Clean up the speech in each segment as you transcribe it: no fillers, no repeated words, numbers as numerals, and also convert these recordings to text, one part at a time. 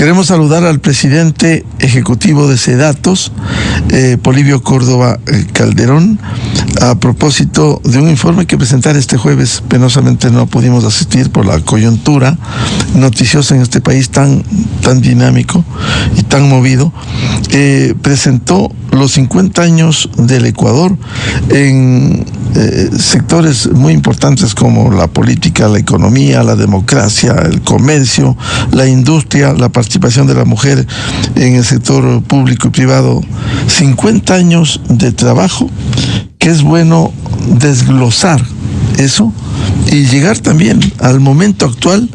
Queremos saludar al presidente ejecutivo de SEDATOS, Polibio Córdoba Calderón, a propósito de un informe que presentar este jueves. Penosamente no pudimos asistir por la coyuntura noticiosa en este país tan dinámico y tan movido. Presentó los 50 años del Ecuador en sectores muy importantes como la política, la economía, la democracia, el comercio, la industria, la participación de la mujer en el sector público y privado. 50 años de trabajo, que es bueno desglosar eso y llegar también al momento actual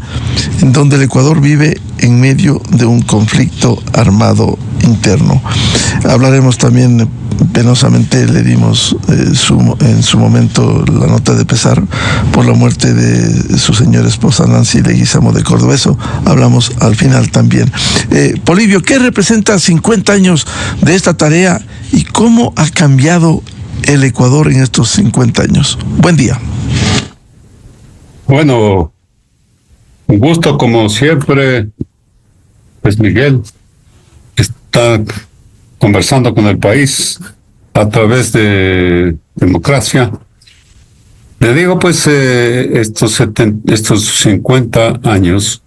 en donde el Ecuador vive en medio de un conflicto armado interno. Hablaremos también, penosamente le dimos en su momento la nota de pesar por la muerte de su señora esposa Nancy Leguizamo de Córdoba. Eso hablamos al final también. Polibio, ¿qué representa 50 años de esta tarea y cómo ha cambiado el Ecuador en estos 50 años? Buen día. Bueno, un gusto como siempre, pues Miguel está conversando con el país a través de Democracia. Le digo pues estos 50 años,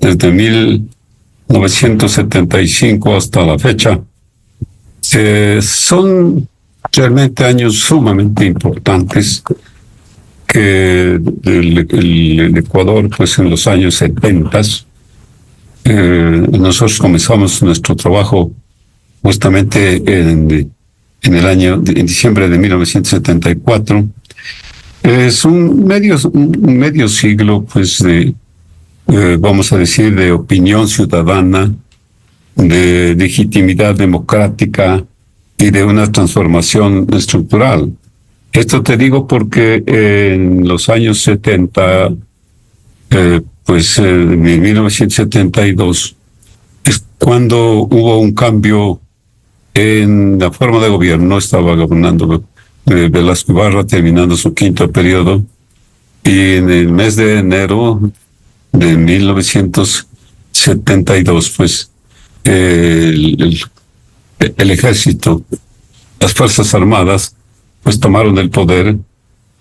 desde 1975 hasta la fecha, son realmente años sumamente importantes que el Ecuador, pues en los años 70, nosotros comenzamos nuestro trabajo justamente en diciembre de 1974. Es un medio siglo, pues, vamos a decir, de opinión ciudadana, de legitimidad democrática y de una transformación estructural. Esto te digo porque en los años 70, en 1972, es cuando hubo un cambio en la forma de gobierno. Estaba gobernando Velasco Ibarra, terminando su quinto periodo, y en el mes de enero de 1972, pues, el ejército, las Fuerzas Armadas, pues tomaron el poder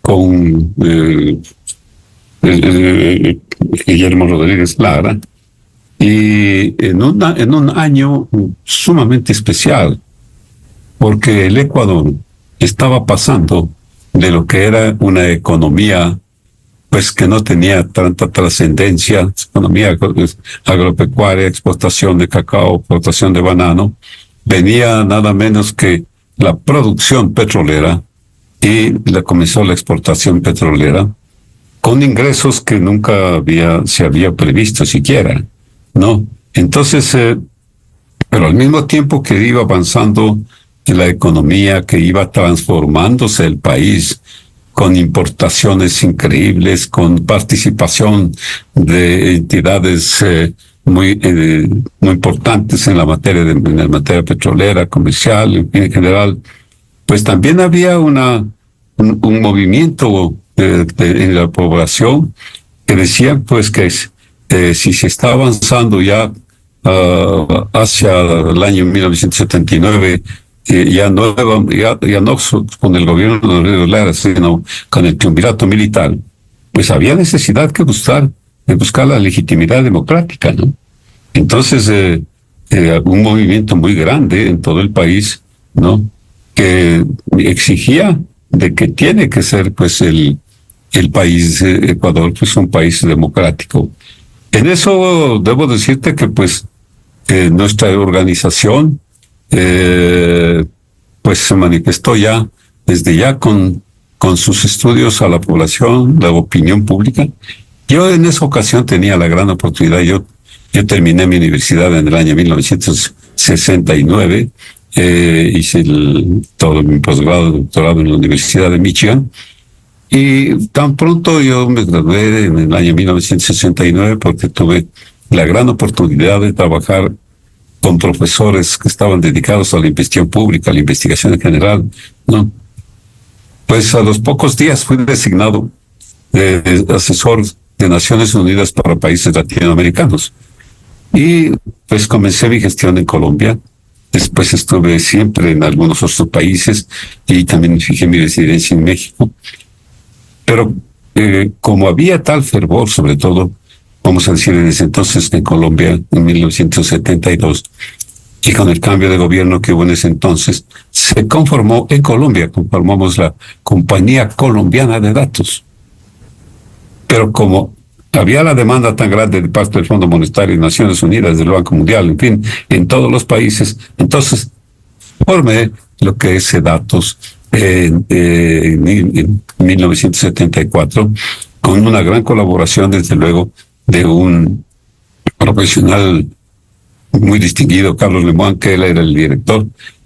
con Guillermo Rodríguez Lara, y en un año sumamente especial, porque el Ecuador estaba pasando de lo que era una economía pues que no tenía tanta trascendencia, economía agropecuaria, exportación de cacao, exportación de banano, venía nada menos que la producción petrolera, y comenzó la exportación petrolera con ingresos que nunca se había previsto siquiera, ¿no? Entonces, pero al mismo tiempo que iba avanzando en la economía, que iba transformándose el país con importaciones increíbles, con participación de entidades muy importantes en la materia petrolera, comercial, en general, pues también había un movimiento en la población que decía pues que si se está avanzando ya hacia el año 1979, ya no con el gobierno de Rodríguez Lara, sino con el triunvirato militar, pues había necesidad de buscar la legitimidad democrática, ¿no? Entonces, un movimiento muy grande en todo el país, ¿no?, que exigía de que tiene que ser pues el país Ecuador pues un país democrático. En eso debo decirte que pues nuestra organización pues se manifestó desde ya con sus estudios a la población, la opinión pública. Yo en esa ocasión tenía la gran oportunidad. Yo terminé mi universidad en el año 1969. Hice todo mi posgrado, doctorado en la Universidad de Michigan, y tan pronto yo me gradué en el año 1969, porque tuve la gran oportunidad de trabajar con profesores que estaban dedicados a la investigación pública, a la investigación en general, ¿no? Pues a los pocos días fui designado asesor de Naciones Unidas para países latinoamericanos. Y pues comencé mi gestión en Colombia. Después estuve siempre en algunos otros países y también fijé mi residencia en México. Pero como había tal fervor, sobre todo, vamos a decir, en ese entonces en Colombia, en 1972, y con el cambio de gobierno que hubo en ese entonces, se conformó en Colombia, conformamos la Compañía Colombiana de Datos. Pero como había la demanda tan grande de parte del Fondo Monetario de Naciones Unidas, del Banco Mundial, en fin, en todos los países, entonces formé lo que es Datos en 1974, con una gran colaboración, desde luego, de un profesional muy distinguido, Carlos Lemoine, que él era el director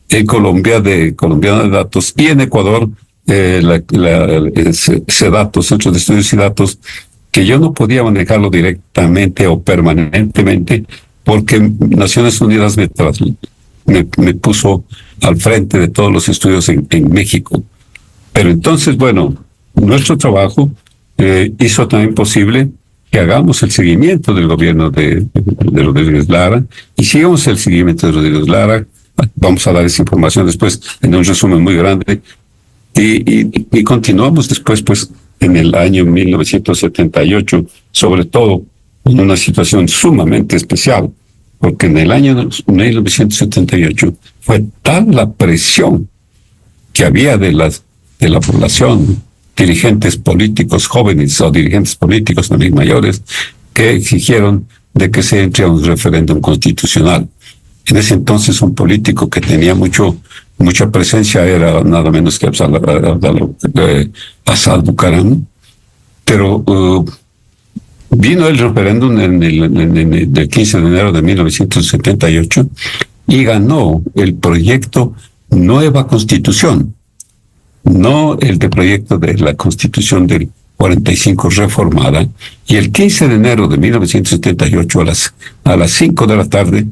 en Colombia de Colombiana de Datos, y en Ecuador, CEDATOS, Centro de Estudios y Datos, que yo no podía manejarlo directamente o permanentemente, porque Naciones Unidas me puso al frente de todos los estudios en México. Pero entonces, bueno, nuestro trabajo hizo también posible que hagamos el seguimiento del gobierno de Rodríguez Lara, y sigamos el seguimiento de Rodríguez Lara. Vamos a dar esa información después en un resumen muy grande, y continuamos después, pues, en el año 1978, sobre todo en una situación sumamente especial, porque en el año 1978 fue tal la presión que había de la población, dirigentes políticos jóvenes o dirigentes políticos también mayores, que exigieron de que se entre a un referéndum constitucional. En ese entonces un político que tenía mucha presencia era nada menos que Assad Bucaram, pero vino el referéndum del 15 de enero de 1978 y ganó el proyecto Nueva Constitución, no el proyecto de la Constitución del 45 reformada. Y el 15 de enero de 1978 a las 5 de la tarde,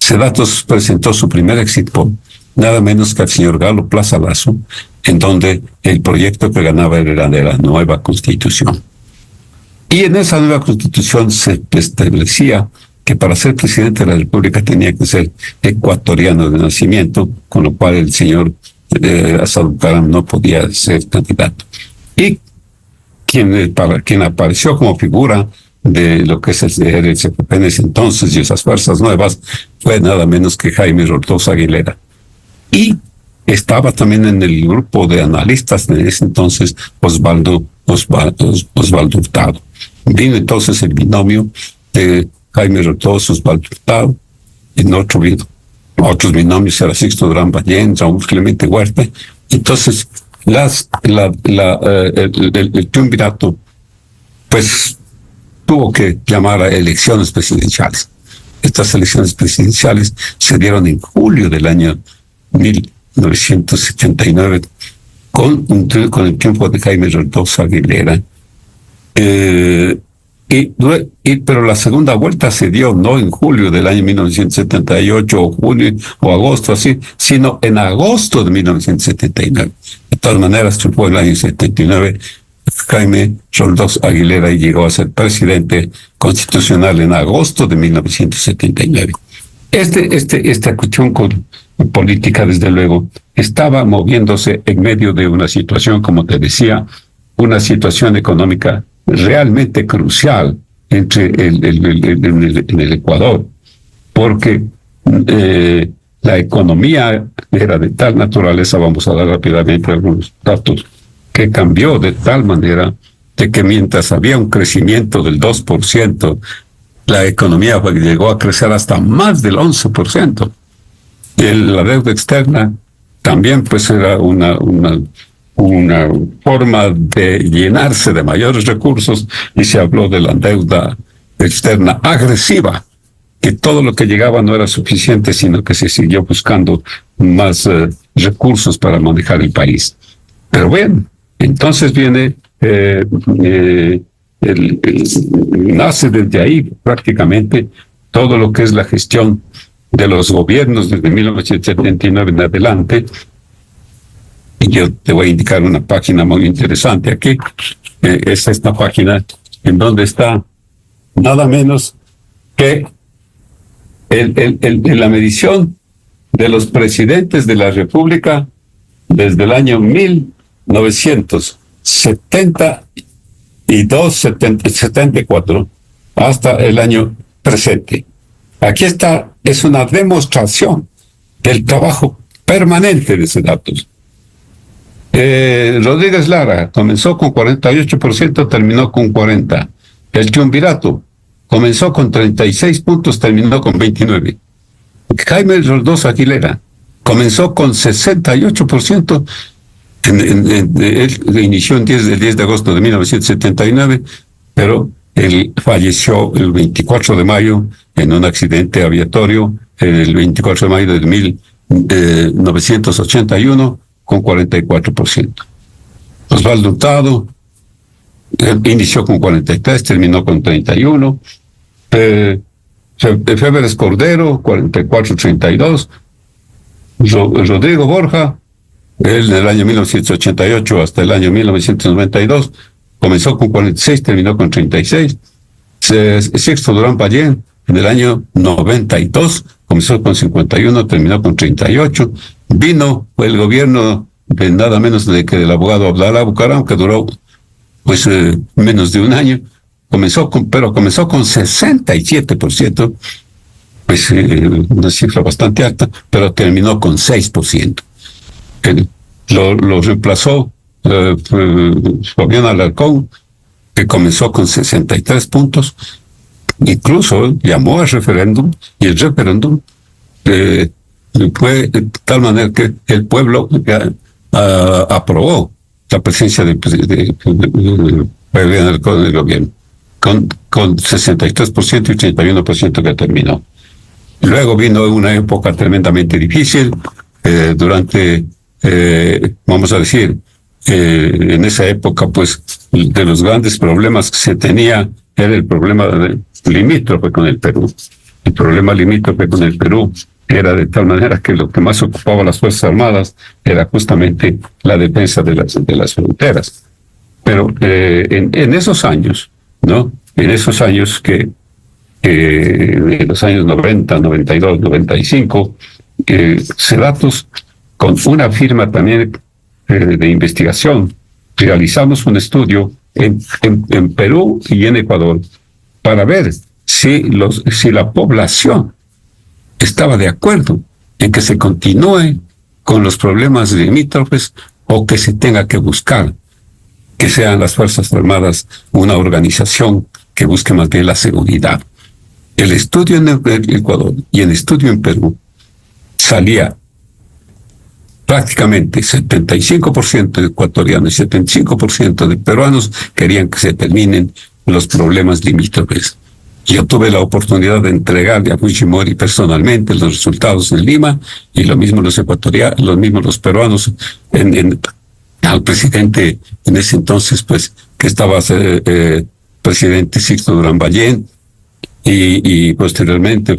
CEDATOS presentó su primer exit poll, nada menos que al señor Galo Plaza Lazo, en donde el proyecto que ganaba era de la nueva Constitución. Y en esa nueva Constitución se establecía que para ser presidente de la República tenía que ser ecuatoriano de nacimiento, con lo cual el señor Assad Bucaram no podía ser candidato. Y quien apareció como figura de lo que es el CPP en ese entonces y esas fuerzas nuevas fue nada menos que Jaime Roldos Aguilera. Y estaba también en el grupo de analistas de ese entonces Osvaldo Hurtado. Vino entonces el binomio de Jaime Roldos, Osvaldo Hurtado, y otros binomios era Sixto Durán Ballén, Raúl Clemente Huerta. Entonces el triunvirato pues tuvo que llamar a elecciones presidenciales. Estas elecciones presidenciales se dieron en julio del año 1979 con el triunfo de Jaime Roldos Aguilera. Pero la segunda vuelta se dio no en julio del año 1978 o junio o agosto así, sino en agosto de 1979. De todas maneras, triunfó el año 79 Jaime Roldos Aguilera y llegó a ser presidente constitucional en agosto de 1979. Esta cuestión política, desde luego, estaba moviéndose en medio de una situación, como te decía, una situación económica realmente crucial en el Ecuador, porque la economía era de tal naturaleza, vamos a dar rápidamente algunos datos, que cambió de tal manera de que mientras había un crecimiento del 2%, la economía llegó a crecer hasta más del 11%. La deuda externa también pues era una forma de llenarse de mayores recursos, y se habló de la deuda externa agresiva, que todo lo que llegaba no era suficiente, sino que se siguió buscando más recursos para manejar el país. Pero bueno, entonces viene, nace desde ahí prácticamente todo lo que es la gestión de los gobiernos desde 1979 en adelante. Y yo te voy a indicar una página muy interesante aquí. Es esta página en donde está nada menos que en la medición de los presidentes de la República desde el año 1974 hasta el año presente. Aquí está, es una demostración del trabajo permanente de SEDATUS. Rodríguez Lara comenzó con 48%, terminó con 40%. El Triunvirato comenzó con 36 puntos, terminó con 29. Jaime Roldós Aguilera comenzó con 68%, él inició el 10 de agosto de 1979, pero él falleció el 24 de mayo en un accidente aviatorio, el 24 de mayo de 1981, con 44%. Osvaldo Hurtado inició con 43, terminó con 31. Febres Cordero, 44-32. Rodrigo Borja, él en el año 1988 hasta el año 1992, comenzó con 46, terminó con 36. Sixto Durán Pallén, en el año 92, comenzó con 51, terminó con 38. Vino el gobierno de nada menos de que del abogado Abdalá Bucaram, que duró pues menos de un año. Pero comenzó con 67%, pues una cifra bastante alta, pero terminó con 6%. Lo reemplazó Fabián Alarcón, que comenzó con 63 puntos, incluso llamó al referéndum, y el referéndum fue de tal manera que el pueblo aprobó la presencia de Fabián Alarcón en el gobierno, con 63% y 31% que terminó. Luego vino una época tremendamente difícil, durante, vamos a decir, en esa época, pues, de los grandes problemas que se tenía era el problema limítrofe con el Perú. El problema limítrofe con el Perú era de tal manera que lo que más ocupaba a las Fuerzas Armadas era justamente la defensa de las fronteras. Pero en esos años, ¿no? En esos años en los años 90, 92, 95, SEDATUS, con una firma también de investigación, realizamos un estudio en Perú y en Ecuador para ver si la población estaba de acuerdo en que se continúe con los problemas limítrofes o que se tenga que buscar que sean las Fuerzas Armadas una organización que busque más bien la seguridad. El estudio en Ecuador y el estudio en Perú salía prácticamente 75% de ecuatorianos y 75% de peruanos querían que se terminen los problemas limítrofes. Yo tuve la oportunidad de entregarle a Fujimori personalmente los resultados en Lima, y lo mismo los ecuatorianos, lo mismo los peruanos, al presidente en ese entonces, pues, que estaba presidente Sixto Durán Pallén, y posteriormente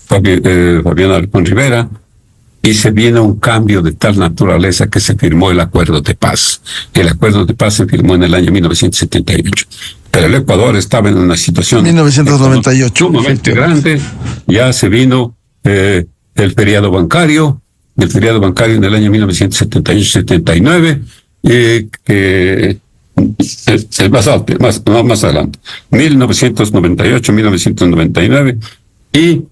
Fabián Alarcón Rivera, y se viene un cambio de tal naturaleza que se firmó el Acuerdo de Paz. El Acuerdo de Paz se firmó en el año 1978. Pero el Ecuador estaba en una situación 1998 sumamente grande. Ya se vino el feriado bancario en el año 1978-79, que es más alto, más adelante, 1998-1999, y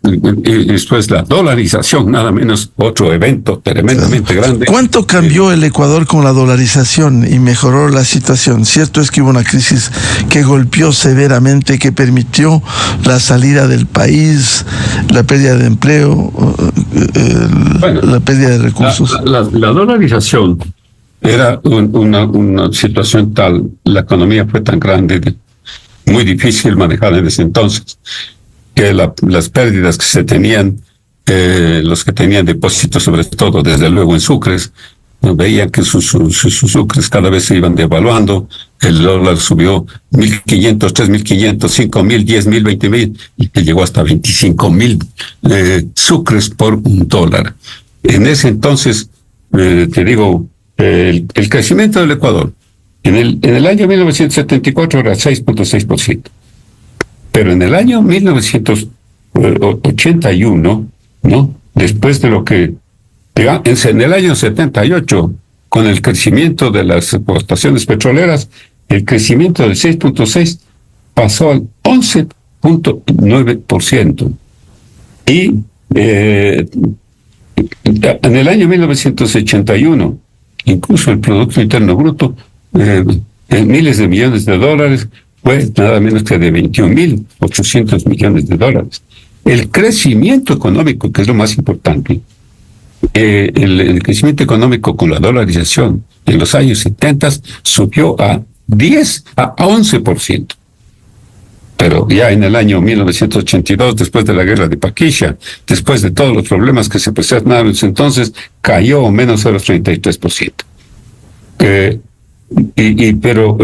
después la dolarización, nada menos, otro evento tremendamente grande. ¿Cuánto cambió el Ecuador con la dolarización y mejoró la situación? Cierto es que hubo una crisis que golpeó severamente, que permitió la salida del país, la pérdida de empleo, la pérdida de recursos. La dolarización era una situación tal, la economía fue tan grande, muy difícil manejar en ese entonces, que las pérdidas que se tenían, los que tenían depósitos, sobre todo desde luego en sucres, veían que sus sucres cada vez se iban devaluando. El dólar subió 1.500, 3.500, 5.000, 10.000, 20.000, y que llegó hasta 25.000 sucres por un dólar. En ese entonces, te digo, el crecimiento del Ecuador en el año 1974 era 6.6%. Pero en el año 81, ¿no? Después de lo que, en el año 78, con el crecimiento de las exportaciones petroleras, el crecimiento del 6.6 pasó al 11.9%. Y en el año 1981, incluso el Producto Interno Bruto, en miles de millones de dólares, fue nada menos que de 21.800 millones de dólares. El crecimiento económico, que es lo más importante, el crecimiento económico con la dolarización en los años 70 subió a 11%. Pero ya en el año 1982, después de la guerra de Paquisha, después de todos los problemas que se presentaron entonces, cayó menos 0,33%. Pero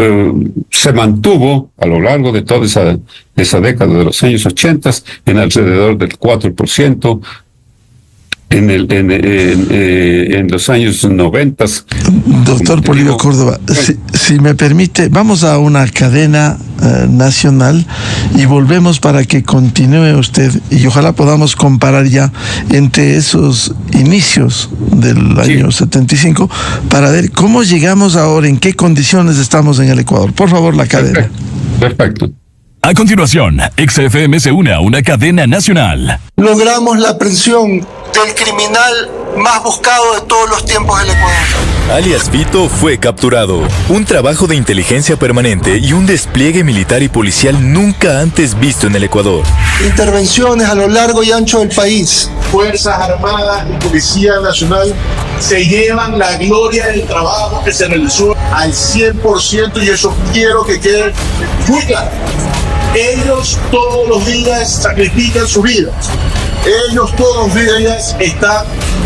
se mantuvo a lo largo de toda esa década de los años 80 en alrededor del 4%. En los años 90. Doctor Polibio Córdoba, si me permite, vamos a una cadena nacional y volvemos para que continúe usted y ojalá podamos comparar ya entre esos inicios del año 75 para ver cómo llegamos ahora, en qué condiciones estamos en el Ecuador. Por favor, la cadena. Perfecto. A continuación, XFM se une a una cadena nacional. Logramos la aprehensión del criminal más buscado de todos los tiempos del Ecuador. Alias Fito fue capturado. Un trabajo de inteligencia permanente y un despliegue militar y policial nunca antes visto en el Ecuador. Intervenciones a lo largo y ancho del país. Fuerzas Armadas y Policía Nacional se llevan la gloria del trabajo que se realizó al 100% y eso quiero que quede muy claro. Ellos todos los días sacrifican sus vidas. Ellos todos los días están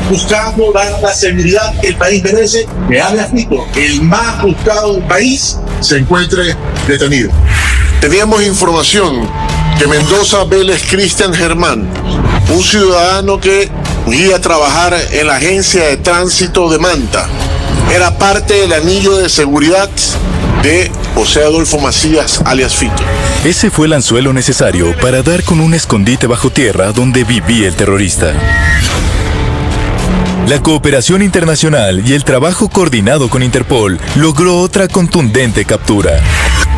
buscando dar la seguridad que el país merece. Que Alias Fito, el más buscado del país, se encuentre detenido. Teníamos información que Mendoza Vélez Cristian Germán, un ciudadano que iba a trabajar en la agencia de tránsito de Manta, era parte del anillo de seguridad de José Adolfo Macías, alias Fito. Ese fue el anzuelo necesario para dar con un escondite bajo tierra donde vivía el terrorista. La cooperación internacional y el trabajo coordinado con Interpol logró otra contundente captura.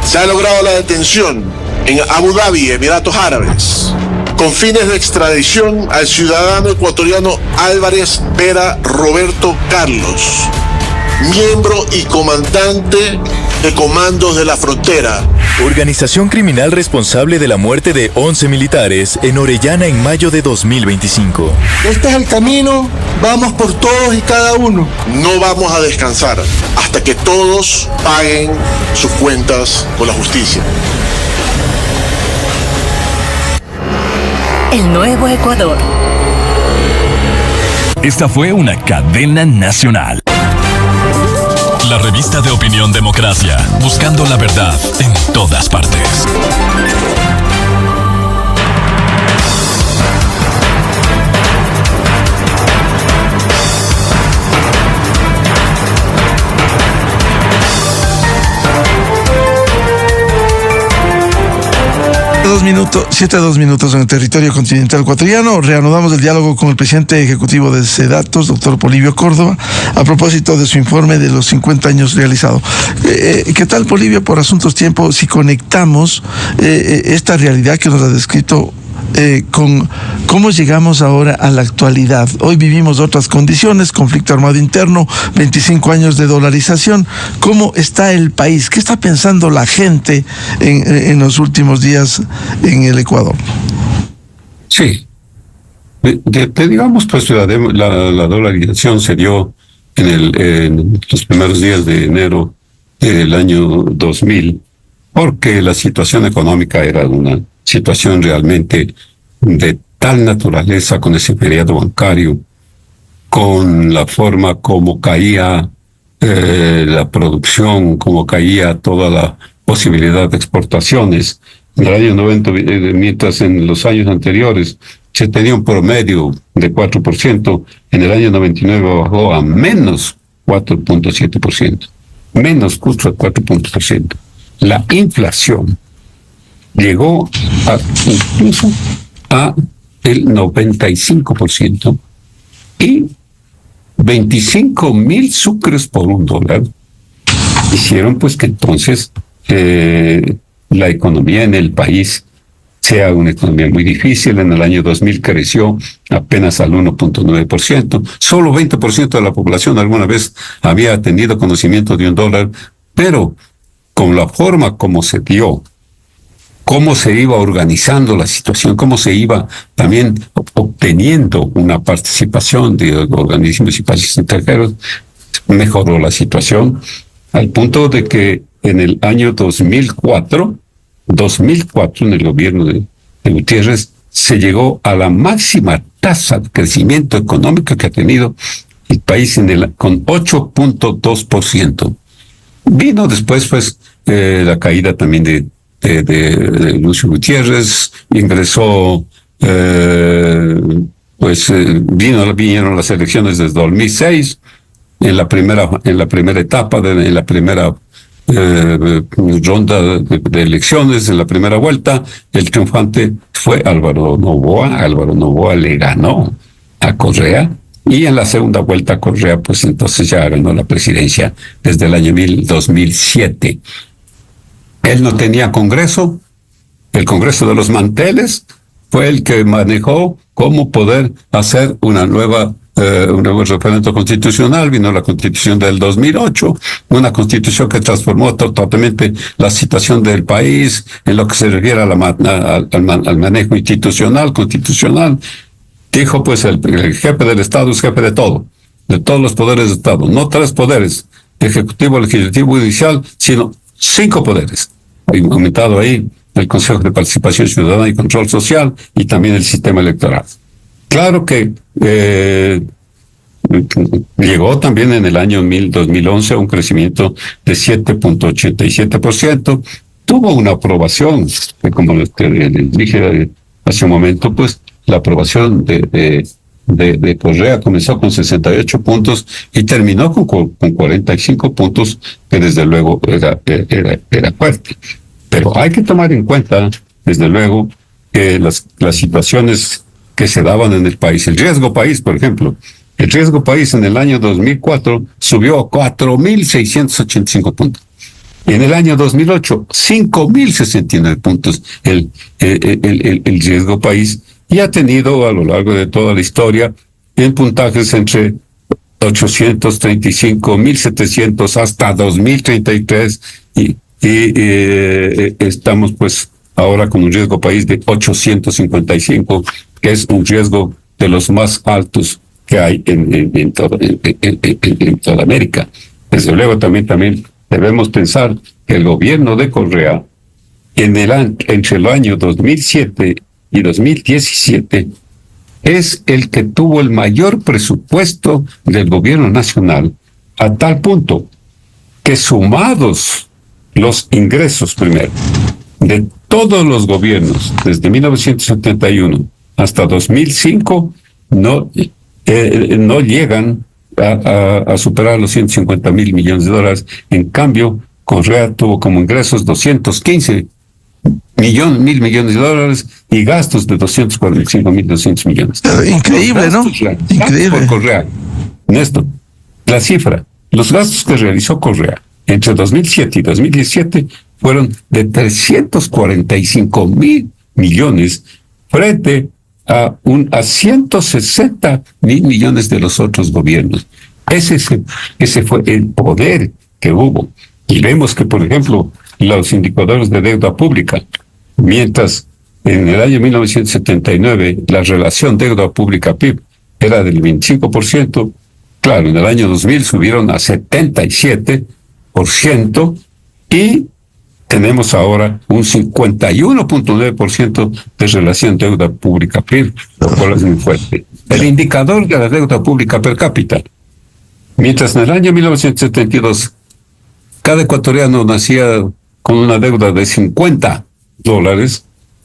Se ha logrado la detención en Abu Dhabi, Emiratos Árabes, con fines de extradición al ciudadano ecuatoriano Álvarez Vera Roberto Carlos, miembro y comandante de Comandos de la Frontera. Organización criminal responsable de la muerte de 11 militares en Orellana en mayo de 2025. Este es el camino, vamos por todos y cada uno. No vamos a descansar hasta que todos paguen sus cuentas con la justicia. El nuevo Ecuador. Esta fue una cadena nacional. La revista de opinión Democracia, buscando la verdad en todas partes. Siete a 2 minutos en el territorio continental ecuatoriano. Reanudamos el diálogo con el presidente ejecutivo de SEDATOS, doctor Polibio Córdoba, a propósito de su informe de los 50 años realizado. ¿Qué tal, Polibio? Por asuntos tiempo, si conectamos esta realidad que nos ha descrito con cómo llegamos ahora a la actualidad. Hoy vivimos otras condiciones, conflicto armado interno, 25 años de dolarización. ¿Cómo está el país? ¿Qué está pensando la gente en los últimos días en el Ecuador? Sí. Digamos, pues la dolarización se dio en los primeros días de enero del año 2000, porque la situación económica era una situación realmente de tal naturaleza, con ese feriado bancario, con la forma como caía la producción, como caía toda la posibilidad de exportaciones. En el año 90, mientras en los años anteriores se tenía un promedio de 4%, en el año 99 bajó a menos 4.7%, menos 4%. La inflación llegó incluso a el 95% y 25,000 sucres por $1 hicieron pues que entonces la economía en el país sea una economía muy difícil. En el año 2000 creció apenas al 1.9%. Solo 20% de la población alguna vez había tenido conocimiento de $1, pero con la forma como se dio, cómo se iba organizando la situación, cómo se iba también obteniendo una participación de organismos y países extranjeros, mejoró la situación al punto de que en el año 2004, en el gobierno de Gutiérrez, se llegó a la máxima tasa de crecimiento económico que ha tenido el país con 8.2%. Vino después, pues, la caída también de Lucio Gutiérrez, ingresó, vinieron las elecciones desde 2006, en la primera etapa, en la primera ronda de elecciones, en la primera vuelta, el triunfante fue Álvaro Noboa. Álvaro Noboa le ganó a Correa, y en la segunda vuelta Correa, pues entonces ya ganó la presidencia desde el año 2007. Él no tenía Congreso, el Congreso de los Manteles fue el que manejó cómo poder hacer un nuevo referendo constitucional. Vino la Constitución del 2008, una Constitución que transformó totalmente la situación del país en lo que se refiere al manejo constitucional. Dijo, pues, el jefe del Estado es jefe de todo, de todos los poderes del Estado, no 3 poderes, ejecutivo, legislativo y judicial, sino 5 poderes. Ha aumentado ahí el Consejo de Participación Ciudadana y Control Social y también el sistema electoral. Claro que llegó también en el año 2011 a un crecimiento de 7.87%. Tuvo una aprobación, que como les dije hace un momento, pues la aprobación de Correa comenzó con 68 puntos y terminó con 45 puntos, que desde luego era fuerte. Pero hay que tomar en cuenta, desde luego, que las situaciones que se daban en el país. El riesgo país, por ejemplo. El riesgo país en el año 2004 subió a 4.685 puntos. Y en el año 2008, 5.069 puntos el riesgo país. Y ha tenido a lo largo de toda la historia en puntajes entre 835.700 hasta 2033 y estamos pues ahora con un riesgo país de 855, que es un riesgo de los más altos que hay en toda América. Desde luego también debemos pensar que el gobierno de Correa entre el año 2007 y 2017 es el que tuvo el mayor presupuesto del gobierno nacional, a tal punto que sumados los ingresos primero de todos los gobiernos desde 1971 hasta 2005 no llegan a superar los $150,000 millones. En cambio, Correa tuvo como ingresos 215 mil millones de dólares y gastos de 245.200 millones. Increíble, ¿no? Increíble. Por Correa. Néstor, la cifra, los gastos que realizó Correa entre 2007 y 2017 fueron de 345.000 millones frente a 160.000 millones de los otros gobiernos. Ese fue el poder que hubo. Y vemos que, por ejemplo, los indicadores de deuda pública, mientras en el año 1979 la relación deuda pública-PIB era del 25%, claro, en el año 2000 subieron a 77% y tenemos ahora un 51.9% de relación deuda pública-PIB, lo cual es muy fuerte. El indicador de la deuda pública per cápita, mientras en el año 1972 cada ecuatoriano nacía con una deuda de $50,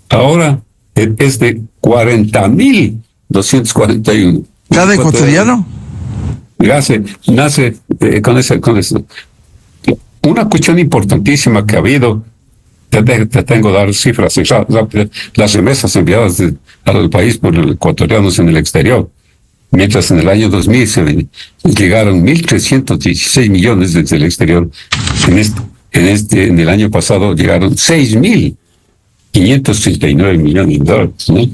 ahora es de 40.241. ¿Cada ecuatoriano? Nace con eso. Una cuestión importantísima que ha habido Te tengo que dar cifras rápidas. Las remesas enviadas al país por los ecuatorianos en el exterior. Mientras en el año 2000 llegaron 1.316 millones desde el exterior, en el año pasado llegaron 6.539 millones de dólares, ¿no?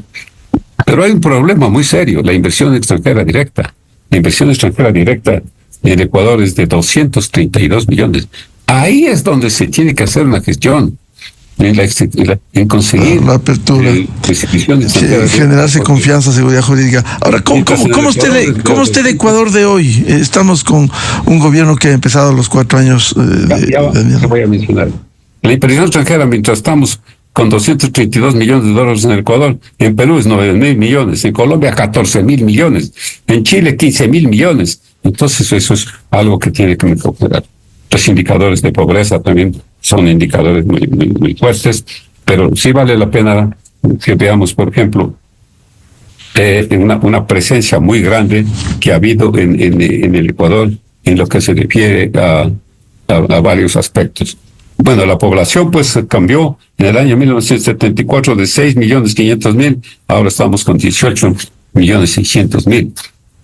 Pero hay un problema muy serio, la inversión extranjera directa. La inversión extranjera directa en Ecuador es de 232 millones. Ahí es donde se tiene que hacer una gestión. En conseguir la apertura, generarse confianza, seguridad jurídica. Ahora, ¿cómo está el Ecuador de hoy? Estamos con un gobierno que ha empezado los 4 años te voy a mencionar. La inversión extranjera, mientras estamos con 232 millones de dólares en el Ecuador, en Perú es 9.000 millones, en Colombia 14.000 millones, en Chile 15.000 millones. Entonces eso es algo que tiene que mejorar. Los indicadores de pobreza también son indicadores muy fuertes, pero sí vale la pena que veamos, por ejemplo, una presencia muy grande que ha habido en el Ecuador en lo que se refiere a varios aspectos. Bueno, la población pues cambió en el año 1974 de 6.500.000, ahora estamos con 18.600.000.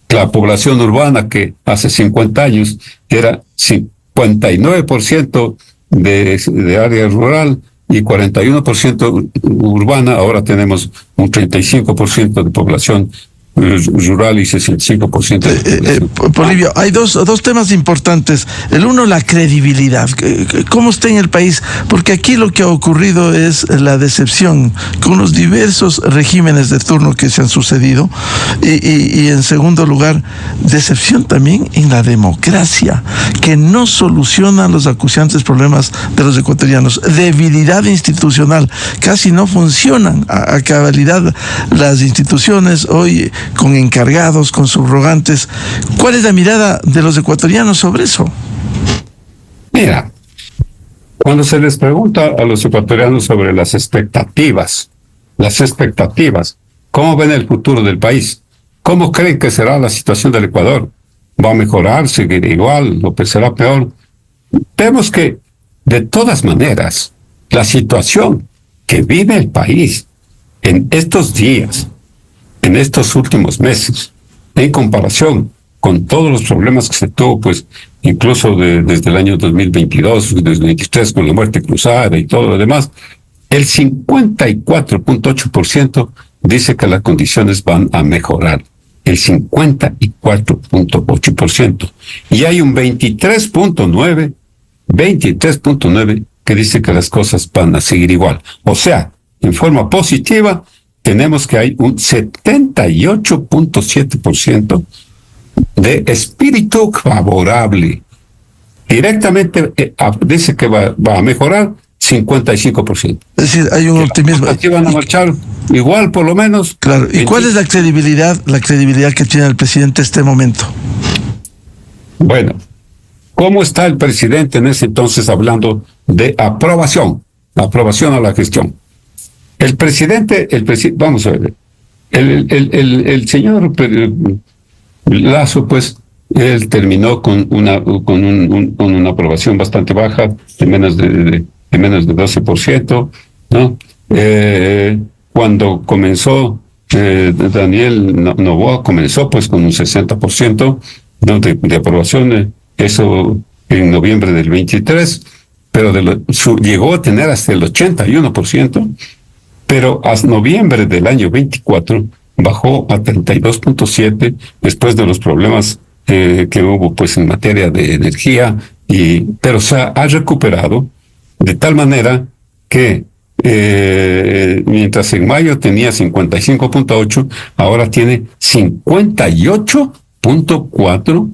La población urbana, que hace 50 años era 59% de área rural y 41% urbana, ahora tenemos un 35% de población rural y 65%. Polibio, hay dos temas importantes. El uno, la credibilidad. ¿Cómo está en el país? Porque aquí lo que ha ocurrido es la decepción con los diversos regímenes de turno que se han sucedido y en segundo lugar, decepción también en la democracia, que no solucionan los acuciantes problemas de los ecuatorianos. Debilidad institucional, casi no funcionan a cabalidad las instituciones hoy, con encargados, con subrogantes. ¿Cuál es la mirada de los ecuatorianos sobre eso? Mira, cuando se les pregunta a los ecuatorianos sobre las expectativas, ¿cómo ven el futuro del país? ¿Cómo creen que será la situación del Ecuador? ¿Va a mejorar, seguir igual, o será peor? Vemos que, de todas maneras, la situación que vive el país en estos días, en estos últimos meses, en comparación con todos los problemas que se tuvo, pues, incluso desde el año 2022, 2023, con la muerte cruzada y todo lo demás, el 54.8% dice que las condiciones van a mejorar. El 54.8%. Y hay un 23.9% que dice que las cosas van a seguir igual. O sea, en forma positiva, tenemos que hay un 78.7% de espíritu favorable. Directamente dice que va a mejorar 55%. Es decir, hay un optimismo. Aquí van a marchar igual, por lo menos. Claro. ¿Y cuál es la credibilidad que tiene el presidente en este momento? Bueno, ¿cómo está el presidente en ese entonces hablando de aprobación a la gestión? El presidente, vamos a ver, el señor Lasso, pues, él terminó con una aprobación bastante baja, de menos de 12%, ¿no? Cuando comenzó Daniel Noboa, comenzó pues con un 60%, ¿no? de aprobación, eso en noviembre del 23, pero llegó a tener hasta el 81%, pero hasta noviembre del año 24 bajó a 32.7 después de los problemas que hubo pues en materia de energía, pero se ha recuperado de tal manera que mientras en mayo tenía 55.8, ahora tiene 58.4,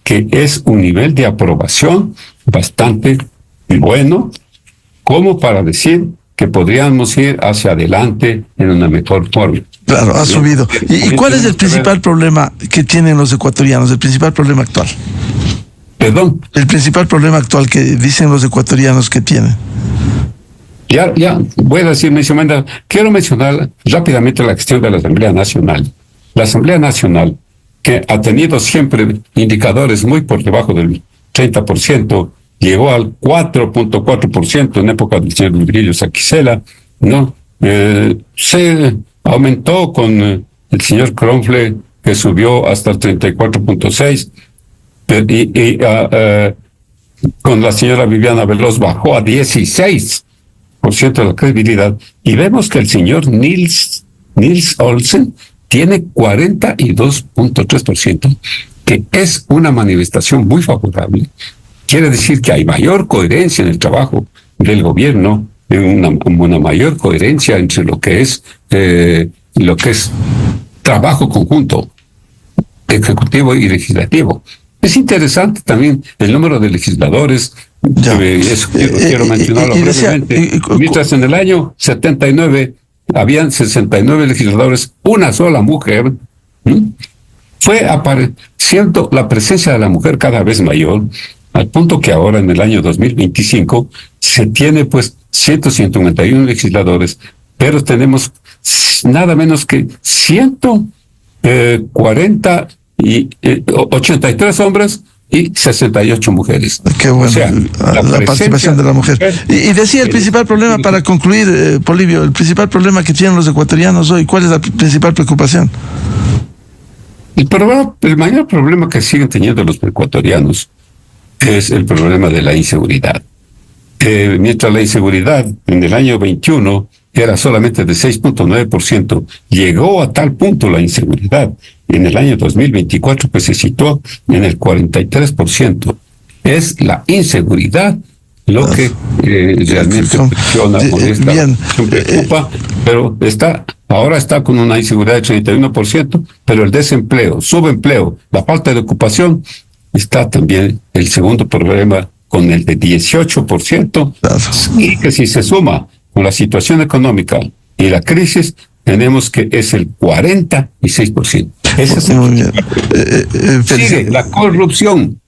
que es un nivel de aprobación bastante bueno, como para decir que podríamos ir hacia adelante en una mejor forma. Claro, ha subido. ¿Y cuál es el principal problema que tienen los ecuatorianos, el principal problema actual? ¿Perdón? El principal problema actual que dicen los ecuatorianos que tienen. Ya, voy a decir, quiero mencionar rápidamente la cuestión de la Asamblea Nacional. La Asamblea Nacional, que ha tenido siempre indicadores muy por debajo del 30%, llegó al 4.4% en época del señor Virgilio Saquicela, ¿no? Se aumentó con el señor Kronfle, que subió hasta el 34.6%, y con la señora Viviana Veloz bajó a 16% de la credibilidad, y vemos que el señor Nils Olsen tiene 42.3%, que es una manifestación muy favorable. Quiere decir que hay mayor coherencia en el trabajo del gobierno, una mayor coherencia entre lo que es trabajo conjunto, ejecutivo y legislativo. Es interesante también el número de legisladores. Eso quiero mencionarlo brevemente. Mientras en el año 79 habían 69 legisladores, una sola mujer, fue apareciendo la presencia de la mujer cada vez mayor, al punto que ahora en el año 2025 se tiene pues 151 legisladores, pero tenemos nada menos que 83 hombres y 68 mujeres. Qué bueno, o sea, la participación de la mujer. Y decía el principal problema, para concluir, Polibio, el principal problema que tienen los ecuatorianos hoy, ¿cuál es la principal preocupación? El mayor problema que siguen teniendo los ecuatorianos es el problema de la inseguridad. Mientras la inseguridad en el año 21 era solamente de 6.9%, llegó a tal punto la inseguridad en el año 2024 que se situó en el 43%. Es la inseguridad lo que realmente presiona, molesta, preocupa, pero ahora está con una inseguridad de 31%, pero el desempleo, subempleo, la falta de ocupación, está también el segundo problema con el de 18%, y que si se suma con la situación económica y la crisis, tenemos que es el 46%. Ese es muy bien. Sigue la corrupción,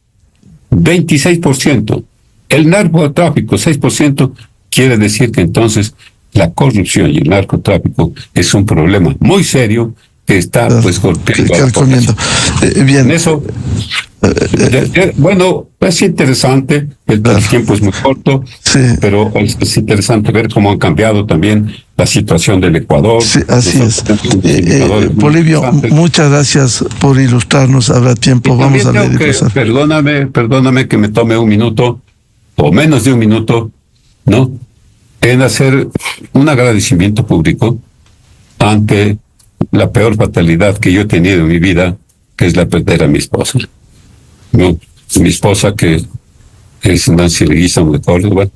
26%. El narcotráfico, 6%. Quiere decir que entonces la corrupción y el narcotráfico es un problema muy serio que está pues golpeando a la población. Bien. Eso, bueno, es interesante, el tiempo es muy corto, sí, pero es interesante ver cómo han cambiado también la situación del Ecuador. Sí, así es. Polibio, muchas gracias por ilustrarnos. Habrá tiempo, vamos a leer. Perdóname que me tome un minuto, o menos de un minuto, ¿no? En hacer un agradecimiento público ante la peor fatalidad que yo he tenido en mi vida, que es la perder a mi esposa. ¿No? Mi esposa, que es Nancy Leguizamo de Córdoba,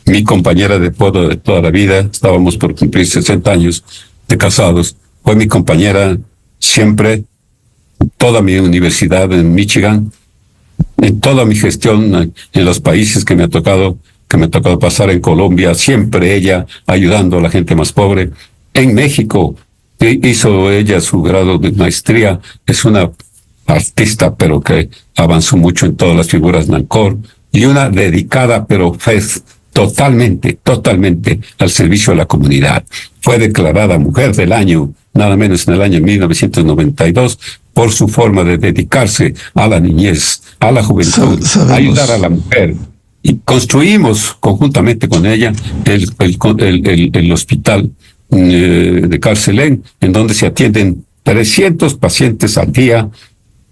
mi compañera de toda la vida, estábamos por cumplir 60 años de casados, fue mi compañera siempre, toda mi universidad en Michigan, en toda mi gestión en los países que me ha tocado pasar, en Colombia, siempre ella ayudando a la gente más pobre. En México hizo ella su grado de maestría, es una artista, pero que avanzó mucho en todas las figuras NANCOR, y una dedicada, pero totalmente al servicio de la comunidad. Fue declarada Mujer del Año, nada menos en el año 1992, por su forma de dedicarse a la niñez, a la juventud, a ayudar a la mujer. Y construimos conjuntamente con ella el hospital de Carcelén, en donde se atienden 300 pacientes al día,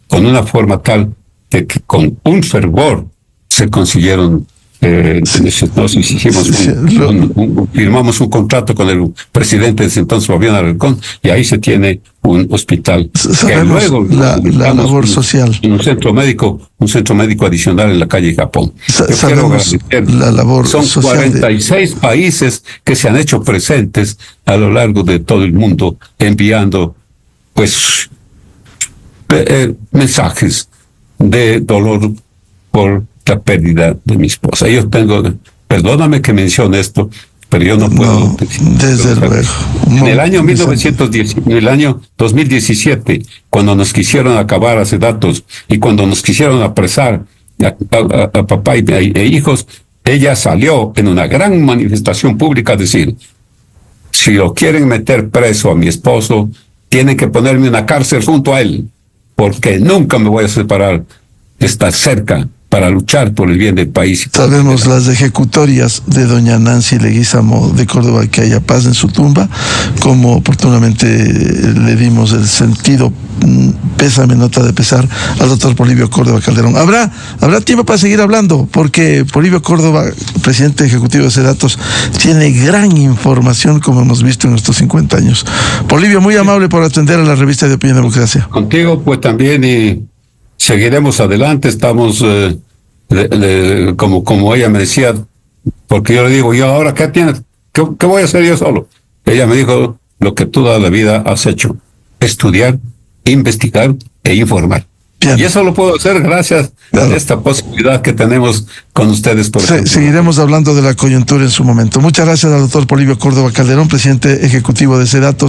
con una forma tal de que con un fervor se consiguieron, firmamos un contrato con el presidente de ese entonces, Fabián Alarcón, y ahí se tiene un hospital. Que luego la labor social. Un centro médico adicional en la calle Japón. Sabemos la labor Son social 46 países que se han hecho presentes a lo largo de todo el mundo, enviando pues mensajes de dolor por la pérdida de mi esposa. Perdóname que mencione esto, pero yo no puedo. No, desde luego. En el año 2017, cuando nos quisieron acabar hace datos y cuando nos quisieron apresar a papá e hijos, ella salió en una gran manifestación pública a decir: si lo quieren meter preso a mi esposo, tienen que ponerme en una cárcel junto a él, porque nunca me voy a separar de estar cerca para luchar por el bien del país. Sabemos las ejecutorias de doña Nancy Leguízamo de Córdoba, que haya paz en su tumba, como oportunamente le dimos el sentido pésame, nota de pesar al doctor Polibio Córdoba Calderón. Habrá tiempo para seguir hablando, porque Polibio Córdoba, presidente ejecutivo de Sedatos, tiene gran información, como hemos visto en estos 50 años. Polibio, muy amable por atender a la revista de Opinión Democracia. Contigo, pues también, y seguiremos adelante. Estamos, como ella me decía, porque yo le digo, yo ahora, ¿qué tienes? ¿Qué voy a hacer yo solo? Ella me dijo, lo que toda la vida has hecho, estudiar, investigar e informar. Bien. Y eso lo puedo hacer gracias a esta posibilidad que tenemos con ustedes. Seguiremos hablando de la coyuntura en su momento. Muchas gracias al doctor Polibio Córdoba Calderón, presidente ejecutivo de Sedatos.